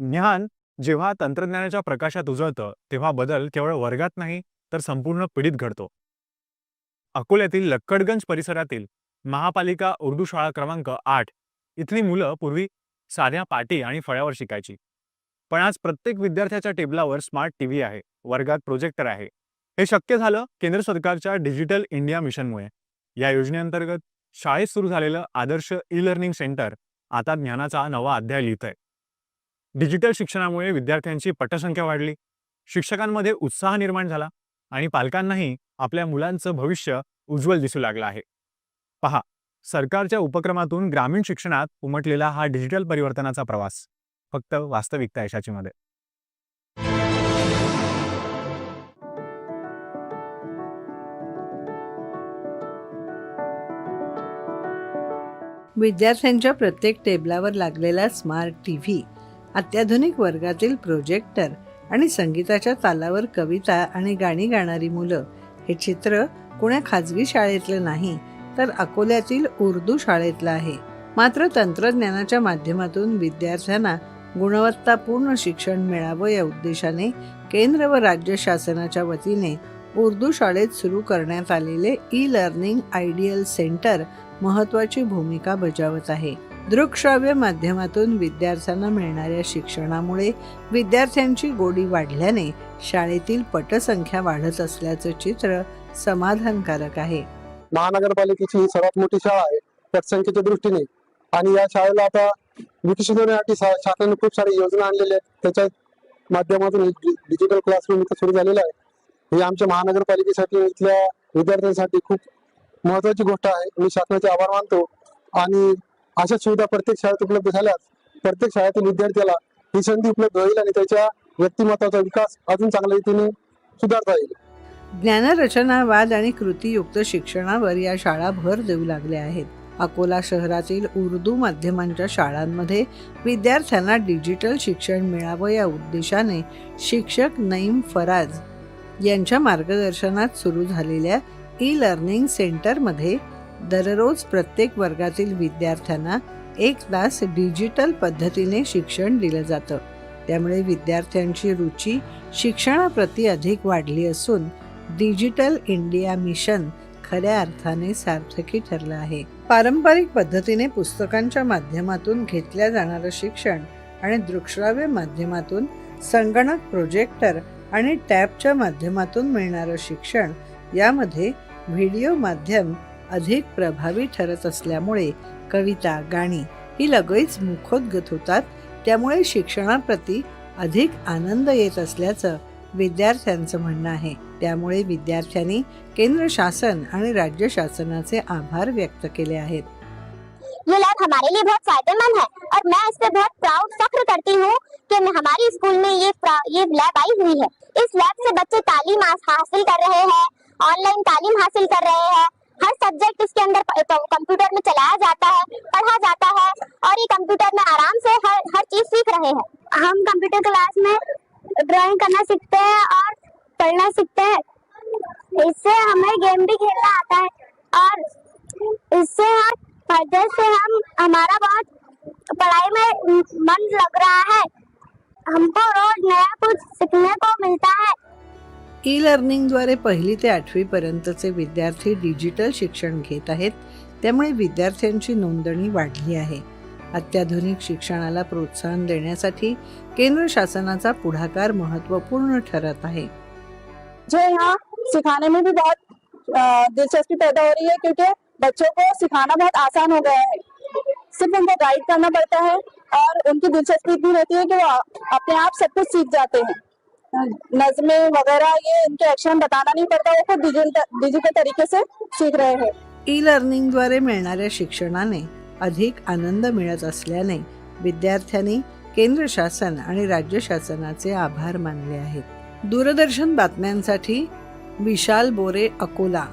ज्ञान जेव्हा तंत्रज्ञानाच्या प्रकाशात उजळतं तेव्हा बदल केवळ वर्गात नाही तर संपूर्ण पिढीत घडतो. अकोल्यातील लक्कडगंज परिसरातील महापालिका उर्दू शाळा क्रमांक 8 इथली मुलं पूर्वी साध्या पाटी आणि फळ्यावर शिकायची. पण आज प्रत्येक विद्यार्थ्याच्या टेबलावर स्मार्ट टीव्ही आहे, वर्गात प्रोजेक्टर आहे. हे शक्य झालं केंद्र सरकारच्या डिजिटल इंडिया मिशनमुळे. या योजनेअंतर्गत शाळेत सुरू झालेलं आदर्श ई लर्निंग सेंटर आता ज्ञानाचा नवा अध्याय लिहितंय. डिजिटल शिक्षणामुळे विद्यार्थ्यांची पटसंख्या वाढली, शिक्षकांमध्ये उत्साह निर्माण झाला आणि पालकांनाही आपल्या मुलांचं भविष्य उज्ज्वल दिसू लागलं आहे. पहा, सरकारच्या उपक्रमातून ग्रामीण शिक्षणात उमटलेला हा डिजिटल परिवर्तनाचा प्रवास फक्त वास्तविकता यशाची मध्ये. विद्यार्थ्यांच्या प्रत्येक टेबलावर लागलेला स्मार्ट टीव्ही, अत्याधुनिक वर्गातील प्रोजेक्टर आणि संगीताच्या तालावर कविता आणि गाणी गाणारी मुलं हे चित्र कोण्या खाजगी शाळेतलं नाही तर अकोल्यातील उर्दू शाळेतलं आहे. मात्र तंत्रज्ञानाच्या माध्यमातून विद्यार्थ्यांना गुणवत्तापूर्ण शिक्षण मिळावं या उद्देशाने केंद्र व राज्य शासनाच्या वतीने उर्दू शाळेत सुरू करण्यात आलेले ई लर्निंग आयडियल सेंटर महत्त्वाची भूमिका बजावत आहे. दृकश्राव्य माध्यमातून विद्यार्थ्यांना मिळणाऱ्या शिक्षणामुळे विद्यार्थ्यांची गोडी वाढल्याने शाळेतील पटसंख्या वाढत असल्याचं चित्र समाधानकारक आहे. महानगरपालिकेची ही सर्वात मोठी शाळा आहे पटसंख्येच्या दृष्टीने, आणि या शाळेला आता विकसित होण्यासाठी शासनाने खूप सारी योजना आणलेल्या आहेत. त्याच्या माध्यमातून डिजिटल क्लासरूम इथं सुरू झालेला आहे. ही आमच्या महानगरपालिकेसाठी इथल्या विद्यार्थ्यांसाठी खूप महत्वाची गोष्ट आहे. मी शासनाचे आभार मानतो. आणि अशा सुविधा प्रत्येक शाळेत उपलब्ध झाल्यास प्रत्येक शाळेतील विद्यार्थ्याला ही संधी उपलब्ध होईल आणि त्याच्या व्यक्तिमत्वाचा विकास अजून चांगल्या रीतीने सुधारता येईल. ज्ञानरचनावाद आणि कृतीयुक्त शिक्षणावर या शाळा भर देऊ लागल्या आहेत. अकोला शहरातील उर्दू माध्यमांच्या शाळांमध्ये विद्यार्थ्यांना डिजिटल शिक्षण मिळावं या उद्देशाने शिक्षक नईम फराज यांच्या मार्गदर्शनात सुरू झालेल्या ई लर्निंग सेंटरमध्ये दररोज प्रत्येक वर्गातील विद्यार्थ्यांना 1 तास डिजिटल पद्धतीने शिक्षण दिलं जातं. त्यामुळे विद्यार्थ्यांची रुची शिक्षणाप्रती अधिक वाढली असून डिजिटल इंडिया मिशन खऱ्या अर्थाने सार्थकी ठरलं आहे. पारंपरिक पद्धतीने पुस्तकांच्या माध्यमातून घेतल्या जाणारं शिक्षण आणि दृकश्राव्य माध्यमातून संगणक, प्रोजेक्टर आणि टॅबच्या माध्यमातून मिळणारं शिक्षण यामध्ये व्हिडिओ माध्यम अधिक प्रभावी ठरत असल्यामुळे कविता, गाणी ही लगेच मुखोद्गत होतात. त्यामुळे शिक्षणाप्रती अधिक आनंद येत असल्याचं विद्यार्थ्यांचं म्हणणं आहे. त्यामुळे विद्यार्थ्यांनी केंद्र शासन आणि राज्य शासनाचे आभार व्यक्त केले आहेत. ये लैब हमारे लिए बहुत फायदेमंद है और मैं इस पे बहुत प्राउड फख्र करती हूँ कि हमारी स्कूल में ये लैब आई हुई है. इस लैब से बच्चे तालीम हासिल कर रहे हैं, ऑनलाइन तालीम हासिल कर रहे हैं. हर सब्जेक्ट इसके अंदर कंप्यूटर में चलाया जाता है, पढ़ा जाता है और ये कंप्यूटर में आराम से हर चीज सीख रहे हैं. हम कंप्यूटर क्लास में ड्राइंग करना सीखते हैं और पढ़ना सीखते हैं. इससे हमें गेम भी खेलना आता है और इससे हमारा बहुत पढ़ाई में मन लग रहा है. हमको रोज नया कुछ सीखने को मिलता है. ई लर्निंगद्वारे 1ली ते 8वी पर्यंतचे विद्यार्थी डिजिटल शिक्षण घेत आहेत. त्यामुळे विद्यार्थ्यांची नोंदणी वाढली आहे. अत्याधुनिक शिक्षणाला प्रोत्साहन देण्यासाठी केंद्र शासनाचा पुढाकार महत्त्वपूर्ण ठरत आहे. मुझे यहाँ सिखाने में भी बहुत दिलचस्पी पैदा हो रही है, क्योंकि बच्चों को सिखाना बहुत आसान हो गया है. सिर्फ उनको गाइड करना पड़ता है और उनकी दिलचस्पी इतनी रहती है कि वो अपने आप सब कुछ सीख जाते हैं. नज़में वगैरह ये इनके अक्षर बताना नहीं पड़ता, वो खुद डिजिटल तरीके से सीख रहे हैं. ई लर्निंगद्वारे मिळणाऱ्या शिक्षणाने अधिक आनंद मिळत असल्याने विद्यार्थ्यांनी केंद्र शासन आणि राज्य शासनाचे आभार मानले आहेत. दूरदर्शन बातम्यांसाठी विशाल बोरे, अकोला.